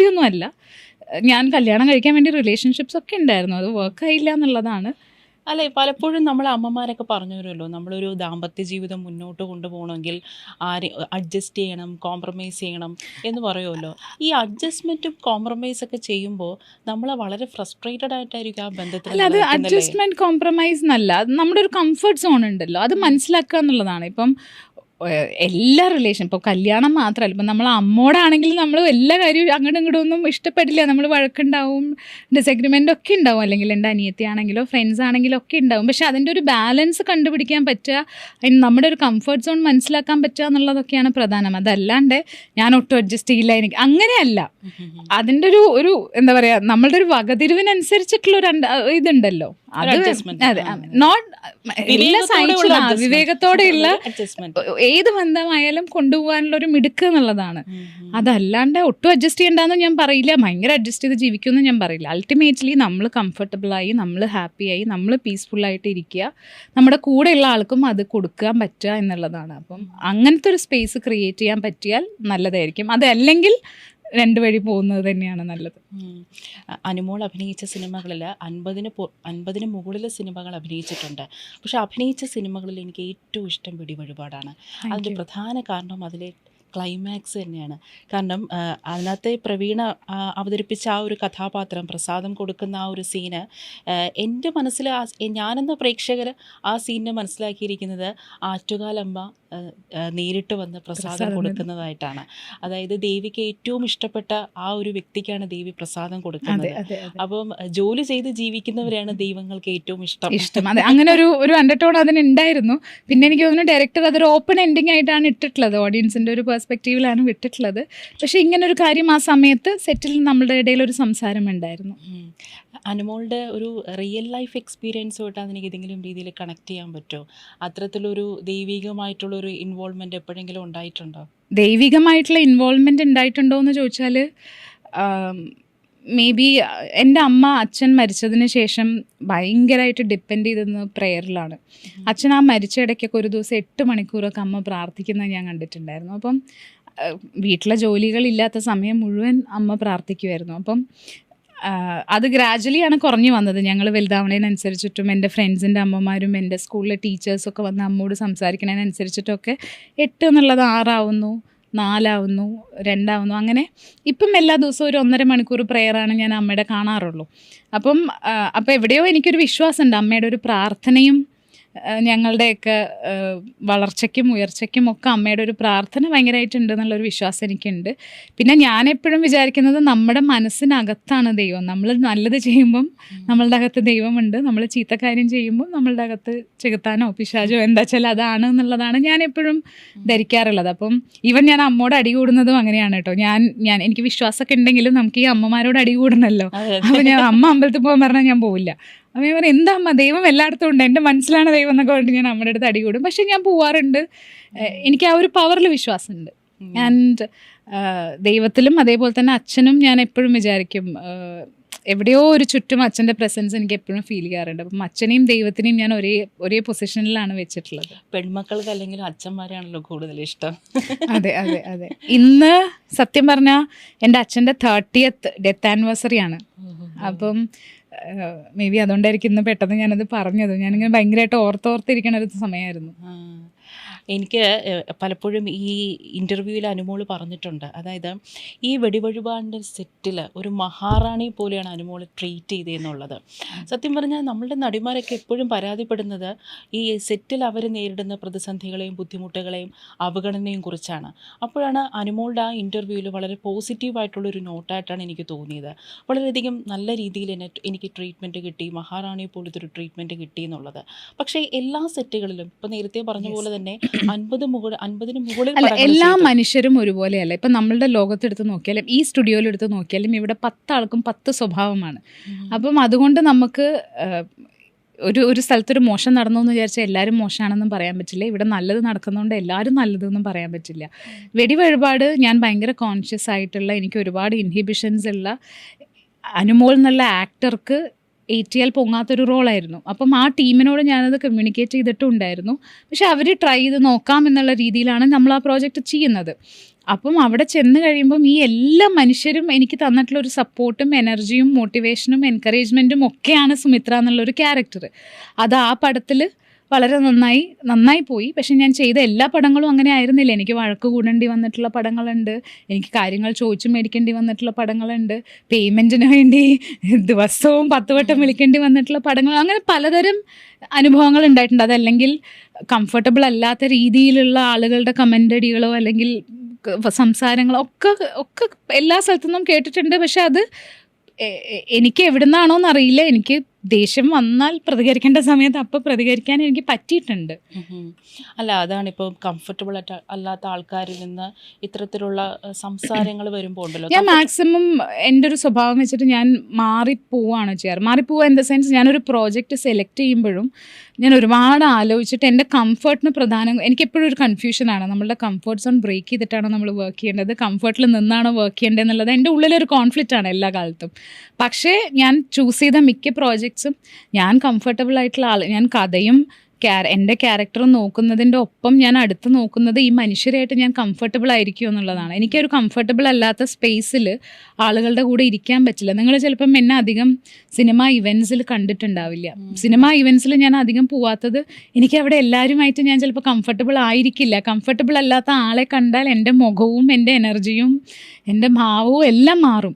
ചോദ്യമൊന്നും അല്ല. ഞാൻ കല്യാണം കഴിക്കാൻ വേണ്ടി റിലേഷൻഷിപ്സ് ഒക്കെ ഉണ്ടായിരുന്നു, അത് വർക്കായില്ല എന്നുള്ളതാണ്. അല്ലെ, പലപ്പോഴും നമ്മളെ അമ്മമാരൊക്കെ പറഞ്ഞു തരുമല്ലോ, നമ്മളൊരു ദാമ്പത്യ ജീവിതം മുന്നോട്ട് കൊണ്ടുപോകണമെങ്കിൽ അഡ്ജസ്റ്റ് ചെയ്യണം, കോംപ്രമൈസ് ചെയ്യണം എന്ന് പറയുമല്ലോ. ഈ അഡ്ജസ്റ്റ്മെൻറ്റും കോംപ്രമൈസൊക്കെ ചെയ്യുമ്പോൾ നമ്മളെ വളരെ ഫ്രസ്ട്രേറ്റഡ് ആയിട്ടായിരിക്കും ആ ബന്ധത്തിൽ. അല്ല, അത് അഡ്ജസ്റ്റ്മെന്റ് കോംപ്രമൈസ് എന്നല്ല, അത് നമ്മുടെ ഒരു കംഫർട്ട് സോൺ ഉണ്ടല്ലോ, അത് മനസ്സിലാക്കുക എന്നുള്ളതാണ്. ഇപ്പം എല്ലാ റിലേഷൻ, ഇപ്പോൾ കല്യാണം മാത്രമല്ല, ഇപ്പം നമ്മൾ അമ്മോടാണെങ്കിൽ നമ്മൾ എല്ലാ കാര്യവും അങ്ങോട്ടും ഇങ്ങോട്ടും ഒന്നും ഇഷ്ടപ്പെടില്ല, നമ്മൾ വഴക്കുണ്ടാവും, ഡിസഗ്രിമെൻ്റ് ഒക്കെ ഉണ്ടാവും, അല്ലെങ്കിൽ എൻ്റെ അനിയത്തി ആണെങ്കിലോ ഫ്രണ്ട്സ് ആണെങ്കിലോ ഒക്കെ ഉണ്ടാവും. പക്ഷെ അതിൻ്റെ ഒരു ബാലൻസ് കണ്ടുപിടിക്കാൻ പറ്റുക, നമ്മുടെ ഒരു കംഫർട്ട് സോൺ മനസ്സിലാക്കാൻ പറ്റുക എന്നുള്ളതൊക്കെയാണ് പ്രധാനം. അതല്ലാണ്ട് ഞാൻ ഒട്ടും അഡ്ജസ്റ്റ് ചെയ്യില്ല, എനിക്ക് അങ്ങനെയല്ല. അതിൻ്റെ ഒരു എന്താ പറയുക, നമ്മളുടെ ഒരു വകതിരിവിനനുസരിച്ചിട്ടുള്ള ഇതുണ്ടല്ലോ, അത് അതെ, നോട്ട് എല്ലാ സൈഡിലും വിവേകത്തോടെയുള്ള ഏത് ബന്ധമായാലും കൊണ്ടുപോകാനുള്ള ഒരു മിടുക്ക് എന്നുള്ളതാണ്. അതല്ലാണ്ട് ഒട്ടും അഡ്ജസ്റ്റ് ചെയ്യണ്ടെന്ന് ഞാൻ പറയില്ല, ഭയങ്കര അഡ്ജസ്റ്റ് ചെയ്ത് ജീവിക്കുമെന്ന് ഞാൻ പറയില്ല. അൾട്ടിമേറ്റ്ലി നമ്മൾ കംഫർട്ടബിളായി, നമ്മൾ ഹാപ്പിയായി, നമ്മൾ പീസ്ഫുള്ളായിട്ട് ഇരിക്കുക, നമ്മുടെ കൂടെയുള്ള ആൾക്കും അത് കൊടുക്കാൻ പറ്റുക എന്നുള്ളതാണ്. അപ്പം അങ്ങനത്തെ ഒരു സ്പേസ് ക്രിയേറ്റ് ചെയ്യാൻ പറ്റിയാൽ നല്ലതായിരിക്കും. അതല്ലെങ്കിൽ രണ്ട് വഴി പോകുന്നത് തന്നെയാണ് നല്ലത്. അനുമോൾ അഭിനയിച്ച സിനിമകളിൽ 50-ന് മുകളിൽ സിനിമകൾ അഭിനയിച്ചിട്ടുണ്ട്. പക്ഷെ അഭിനയിച്ച സിനിമകളിൽ എനിക്ക് ഏറ്റവും ഇഷ്ടം വെടിവഴിപാടാണ്. അതിൻ്റെ പ്രധാന കാരണം അതിലെ ക്ലൈമാക്സ് തന്നെയാണ്. കാരണം അതിനകത്തെ പ്രവീണ അവതരിപ്പിച്ച ആ ഒരു കഥാപാത്രം, പ്രസാദം കൊടുക്കുന്ന ആ ഒരു സീന്, എൻ്റെ മനസ്സിൽ ഞാനെന്ന പ്രേക്ഷകർ ആ സീനിനെ മനസ്സിലാക്കിയിരിക്കുന്നത് ആറ്റുകാലമ്മ നേരിട്ട് വന്ന് പ്രസാദം കൊടുക്കുന്നതായിട്ടാണ്. അതായത് ദേവിക്ക് ഏറ്റവും ഇഷ്ടപ്പെട്ട ആ ഒരു വ്യക്തിക്കാണ് ദേവി പ്രസാദം കൊടുക്കുന്നത്. അപ്പം ജോലി ചെയ്ത് ജീവിക്കുന്നവരാണ് ദൈവങ്ങൾക്ക് ഏറ്റവും ഇഷ്ടം. അതെ, അങ്ങനെ ഒരു അണ്ടർടോൺ അതിനുണ്ടായിരുന്നു. പിന്നെ എനിക്ക് തോന്നുന്നു ഡയറക്ടർ അതൊരു ഓപ്പൺ എൻഡിങ് ആയിട്ടാണ് ഇട്ടിട്ടുള്ളത്, ഓഡിയൻസിൻ്റെ ഒരു പെർസ്പെക്റ്റീവിലാണ് വിട്ടിട്ടുള്ളത്. പക്ഷെ ഇങ്ങനൊരു കാര്യം ആ സമയത്ത് സെറ്റിൽ നമ്മളുടെ ഇടയിൽ ഒരു സംസാരം ഉണ്ടായിരുന്നു. അനുമോളുടെ ഒരു റിയൽ ലൈഫ് എക്സ്പീരിയൻസുമായിട്ട് അതെനിക്ക് ഏതെങ്കിലും രീതിയിൽ കണക്ട് ചെയ്യാൻ പറ്റുമോ? അത്തരത്തിലൊരു ദൈവികമായിട്ടുള്ളൊരു ഇൻവോൾവ്മെൻറ്റ് എപ്പോഴെങ്കിലും ഉണ്ടായിട്ടുണ്ടോ? ദൈവികമായിട്ടുള്ള ഇൻവോൾവ്മെൻറ്റ് ഉണ്ടായിട്ടുണ്ടോ എന്ന് ചോദിച്ചാൽ, മേ ബി എൻ്റെ അച്ഛൻ മരിച്ചതിന് ശേഷം ഭയങ്കരമായിട്ട് ഡിപ്പെൻഡ് ചെയ്തിരുന്നത് പ്രേയറിലാണ്. അച്ഛൻ ആ മരിച്ച ഇടയ്ക്കൊക്കെ ഒരു ദിവസം 8 മണിക്കൂറൊക്കെ അമ്മ പ്രാർത്ഥിക്കുന്നത് ഞാൻ കണ്ടിട്ടുണ്ടായിരുന്നു. അപ്പം വീട്ടിലെ ജോലികളില്ലാത്ത സമയം മുഴുവൻ അമ്മ പ്രാർത്ഥിക്കുമായിരുന്നു. അപ്പം അത് ഗ്രാജ്വലിയാണ് കുറഞ്ഞു വന്നത്. ഞങ്ങൾ വലുതാവണതിനനുസരിച്ചിട്ടും എൻ്റെ ഫ്രണ്ട്സിൻ്റെ അമ്മമാരും എൻ്റെ സ്കൂളിലെ ടീച്ചേഴ്സൊക്കെ വന്ന് അമ്മോട് സംസാരിക്കുന്നതിനനുസരിച്ചിട്ടൊക്കെ 8 എന്നുള്ളത് 6 ആവുന്നു, 4 ആവുന്നു, 2 ആവുന്നു. അങ്ങനെ ഇപ്പം എല്ലാ ദിവസവും ഒരു 1.5 മണിക്കൂർ പ്രെയറാണ് ഞാൻ അമ്മയുടെ കാണാറുള്ളൂ. അപ്പം എവിടെയോ എനിക്കൊരു വിശ്വാസമുണ്ട്, അമ്മയുടെ ഒരു പ്രാർത്ഥനയും ഞങ്ങളുടെയൊക്കെ വളർച്ചയ്ക്കും ഉയർച്ചയ്ക്കും ഒക്കെ അമ്മയുടെ ഒരു പ്രാർത്ഥന ഭയങ്കരമായിട്ടുണ്ട് എന്നുള്ളൊരു വിശ്വാസം എനിക്കുണ്ട്. പിന്നെ ഞാനെപ്പോഴും വിചാരിക്കുന്നത് നമ്മുടെ മനസ്സിനകത്താണ് ദൈവം. നമ്മൾ നല്ലത് ചെയ്യുമ്പം നമ്മളുടെ അകത്ത് ദൈവമുണ്ട്, നമ്മൾ ചീത്ത കാര്യം ചെയ്യുമ്പോൾ നമ്മളുടെ അകത്ത് ചെകുത്താനോ പിശാചോ എന്താ വെച്ചാൽ അതാണ് എന്നുള്ളതാണ് ഞാൻ എപ്പോഴും ധരിക്കാറുള്ളത്. അപ്പം ഈവൻ ഞാൻ അമ്മോട് അടി കൂടുന്നതും അങ്ങനെയാണ് കേട്ടോ. ഞാൻ എനിക്ക് വിശ്വാസമൊക്കെ ഉണ്ടെങ്കിലും നമുക്ക് ഈ അമ്മമാരോട് അടി കൂടണമല്ലോ. അപ്പോൾ ഞാൻ അമ്മ അമ്പലത്തിൽ പോകാൻ പറഞ്ഞാൽ ഞാൻ പോവില്ല. അപ്പം ഞാൻ പറയും, എന്താ അമ്മ, ദൈവം എല്ലായിടത്തും ഉണ്ട്, എൻ്റെ മനസ്സിലാണ് ദൈവം എന്നൊക്കെ പറഞ്ഞിട്ട് ഞാൻ അമ്മയുടെ അടുത്ത് അടി കൂടും. പക്ഷെ ഞാൻ പോവാറുണ്ട്. എനിക്ക് ആ ഒരു പവറിൽ വിശ്വാസമുണ്ട്. ആൻഡ് ദൈവത്തിലും അതേപോലെ തന്നെ അച്ഛനും ഞാൻ എപ്പോഴും വിചാരിക്കും, എവിടെയോ ഒരു ചുറ്റും അച്ഛൻ്റെ പ്രസൻസ് എനിക്ക് എപ്പോഴും ഫീൽ ചെയ്യാറുണ്ട്. അപ്പം അച്ഛനെയും ദൈവത്തിനെയും ഞാൻ ഒരേ പൊസിഷനിലാണ് വെച്ചിട്ടുള്ളത്. പെൺമക്കൾക്ക് അല്ലെങ്കിൽ അച്ഛന്മാരാണല്ലോ കൂടുതൽ ഇഷ്ടം. അതെ അതെ അതെ. ഇന്ന് സത്യം പറഞ്ഞാൽ എൻ്റെ അച്ഛൻ്റെ 30th ഡെത്ത് ആനിവേഴ്സറി ആണ്. അപ്പം മേ ബി അതുകൊണ്ടായിരിക്കും ഇന്ന് പെട്ടെന്ന് ഞാനത് പറഞ്ഞത്. ഞാനിങ്ങനെ ഭയങ്കരമായിട്ട് ഓർത്തിരിക്കണ ഒരു സമയമായിരുന്നു. എനിക്ക് പലപ്പോഴും ഈ ഇൻ്റർവ്യൂവിൽ അനുമോൾ പറഞ്ഞിട്ടുണ്ട്, അതായത് ഈ വെടിവഴിപാടിൻ്റെ സെറ്റിൽ ഒരു മഹാറാണി പോലെയാണ് അനുമോൾ ട്രീറ്റ് ചെയ്തതെന്നുള്ളത്. സത്യം പറഞ്ഞാൽ നമ്മളുടെ നടിമാരൊക്കെ എപ്പോഴും പരാതിപ്പെടുന്നത് ഈ സെറ്റിൽ അവർ നേരിടുന്ന പ്രതിസന്ധികളെയും ബുദ്ധിമുട്ടുകളെയും അവഗണനയും കുറിച്ചാണ്. അപ്പോഴാണ് അനുമോളുടെ ആ ഇൻ്റർവ്യൂവിൽ വളരെ പോസിറ്റീവായിട്ടുള്ളൊരു നോട്ടായിട്ടാണ് എനിക്ക് തോന്നിയത്. വളരെയധികം നല്ല രീതിയിൽ എനിക്ക് ട്രീറ്റ്മെൻറ്റ് കിട്ടി, മഹാറാണി പോലത്തെ ഒരു ട്രീറ്റ്മെൻറ്റ് കിട്ടി എന്നുള്ളത്. പക്ഷേ എല്ലാ സെറ്റുകളിലും ഇപ്പോൾ നേരത്തെ പറഞ്ഞ പോലെ തന്നെ 50-ന് മുകളിൽ എല്ലാ മനുഷ്യരും ഒരുപോലെയല്ല. ഇപ്പം നമ്മളുടെ ലോകത്തെടുത്ത് നോക്കിയാലും ഈ സ്റ്റുഡിയോയിലെടുത്ത് നോക്കിയാലും ഇവിടെ 10 ആൾക്കും 10 സ്വഭാവമാണ്. അപ്പം അതുകൊണ്ട് നമുക്ക് ഒരു സ്ഥലത്തൊരു മോശം നടന്നു എന്ന് വിചാരിച്ചാൽ എല്ലാവരും മോശമാണെന്നും പറയാൻ പറ്റില്ല. ഇവിടെ നല്ലത് നടക്കുന്നതുകൊണ്ട് എല്ലാവരും നല്ലതെന്നും പറയാൻ പറ്റില്ല. വെടിവഴിപാട് ഞാൻ ഭയങ്കര കോൺഷ്യസ് ആയിട്ടുള്ള, എനിക്ക് ഒരുപാട് ഇൻഹിബിഷൻസ് ഉള്ള അനുമോൾ എന്നുള്ള ആക്ടർക്ക് ATL പൊങ്ങാത്തൊരു റോളായിരുന്നു. അപ്പം ആ ടീമിനോട് ഞാനത് കമ്മ്യൂണിക്കേറ്റ് ചെയ്തിട്ടുണ്ടായിരുന്നു. പക്ഷെ അവർ ട്രൈ ചെയ്ത് നോക്കാം എന്നുള്ള രീതിയിലാണ് നമ്മൾ ആ പ്രോജക്റ്റ് ചെയ്യുന്നത്. അപ്പം അവിടെ ചെന്ന് കഴിയുമ്പം ഈ എല്ലാ മനുഷ്യരും എനിക്ക് തന്നിട്ടുള്ള ഒരു സപ്പോർട്ടും എനർജിയും മോട്ടിവേഷനും എൻകറേജ്മെൻറ്റും ഒക്കെയാണ് സുമിത്ര എന്നുള്ളൊരു ക്യാരക്ടർ. അത് ആ പടത്തിൽ വളരെ നന്നായി പോയി. പക്ഷെ ഞാൻ ചെയ്ത എല്ലാ പടങ്ങളും അങ്ങനെ ആയിരുന്നില്ല. എനിക്ക് വഴക്ക് കൂടേണ്ടി വന്നിട്ടുള്ള പടങ്ങളുണ്ട്, എനിക്ക് കാര്യങ്ങൾ ചോദിച്ചു മേടിക്കേണ്ടി വന്നിട്ടുള്ള പടങ്ങളുണ്ട്, പേയ്മെൻറ്റിന് വേണ്ടി ദിവസവും 10 വട്ടം വിളിക്കേണ്ടി വന്നിട്ടുള്ള പടങ്ങൾ, അങ്ങനെ പലതരം അനുഭവങ്ങൾ ഉണ്ടായിട്ടുണ്ട്. അതല്ലെങ്കിൽ കംഫർട്ടബിൾ അല്ലാത്ത രീതിയിലുള്ള ആളുകളുടെ കമൻ്റടികളോ അല്ലെങ്കിൽ സംസാരങ്ങളോ ഒക്കെ എല്ലാ സ്ഥലത്തുനിന്നും കേട്ടിട്ടുണ്ട്. പക്ഷെ അത് എനിക്ക് എവിടുന്നാണോന്ന് അറിയില്ല, എനിക്ക് ദേഷ്യം വന്നാൽ പ്രതികരിക്കേണ്ട സമയത്ത് അപ്പം പ്രതികരിക്കാൻ എനിക്ക് പറ്റിയിട്ടുണ്ട്. അല്ല, അതാണിപ്പോൾ കംഫർട്ടബിൾ അല്ലാത്ത ആൾക്കാരിൽ നിന്ന് ഇത്തരത്തിലുള്ള സംസാരങ്ങൾ വരുമ്പോൾ ഉണ്ടല്ലോ, ഞാൻ മാക്സിമം എൻ്റെ ഒരു സ്വഭാവം വെച്ചിട്ട് ഞാൻ മാറിപ്പോവാണ് ചെയ്യാറ്. മാറിപ്പോവുക ഇൻ ദ സെൻസ്, ഞാനൊരു പ്രോജക്റ്റ് സെലക്ട് ചെയ്യുമ്പോഴും ഞാൻ ഒരുപാട് ആലോചിച്ചിട്ട് എൻ്റെ കംഫർട്ടിന് പ്രധാനം. എനിക്കെപ്പോഴും ഒരു കൺഫ്യൂഷനാണ്, നമ്മളുടെ കംഫർട്ട് സോൺ ബ്രേക്ക് ചെയ്തിട്ടാണോ നമ്മൾ വർക്ക് ചെയ്യേണ്ടത്, കംഫർട്ടിൽ നിന്നാണോ വർക്ക് ചെയ്യേണ്ടത് എന്നുള്ളത് എൻ്റെ ഉള്ളിലൊരു കോൺഫ്ലിക്റ്റാണ് എല്ലാ കാലത്തും. പക്ഷേ ഞാൻ ചൂസ് ചെയ്ത മിക്ക പ്രോജക്ട്സും ഞാൻ കംഫർട്ടബിൾ ആയിട്ടുള്ള ഞാൻ കഥയും എൻ്റെ ക്യാരക്ടറും നോക്കുന്നതിൻ്റെ ഒപ്പം ഞാൻ അടുത്ത് നോക്കുന്നത് ഈ മനുഷ്യരായിട്ട് ഞാൻ കംഫർട്ടബിൾ ആയിരിക്കും എന്നുള്ളതാണ്. എനിക്കൊരു കംഫർട്ടബിൾ അല്ലാത്ത സ്പേസിൽ ആളുകളുടെ കൂടെ ഇരിക്കാൻ പറ്റില്ല. നിങ്ങൾ ചിലപ്പം എന്നെ അധികം സിനിമ ഇവൻറ്റ്സിൽ കണ്ടിട്ടുണ്ടാവില്ല. സിനിമ ഇവൻറ്റ്സിൽ ഞാൻ അധികം പോവാത്തത് എനിക്കവിടെ എല്ലാവരുമായിട്ട് ഞാൻ ചിലപ്പോൾ കംഫർട്ടബിൾ ആയിരിക്കില്ല. കംഫർട്ടബിൾ അല്ലാത്ത ആളെ കണ്ടാൽ എൻ്റെ മുഖവും എൻ്റെ എനർജിയും എൻ്റെ ഭാവവും എല്ലാം മാറും.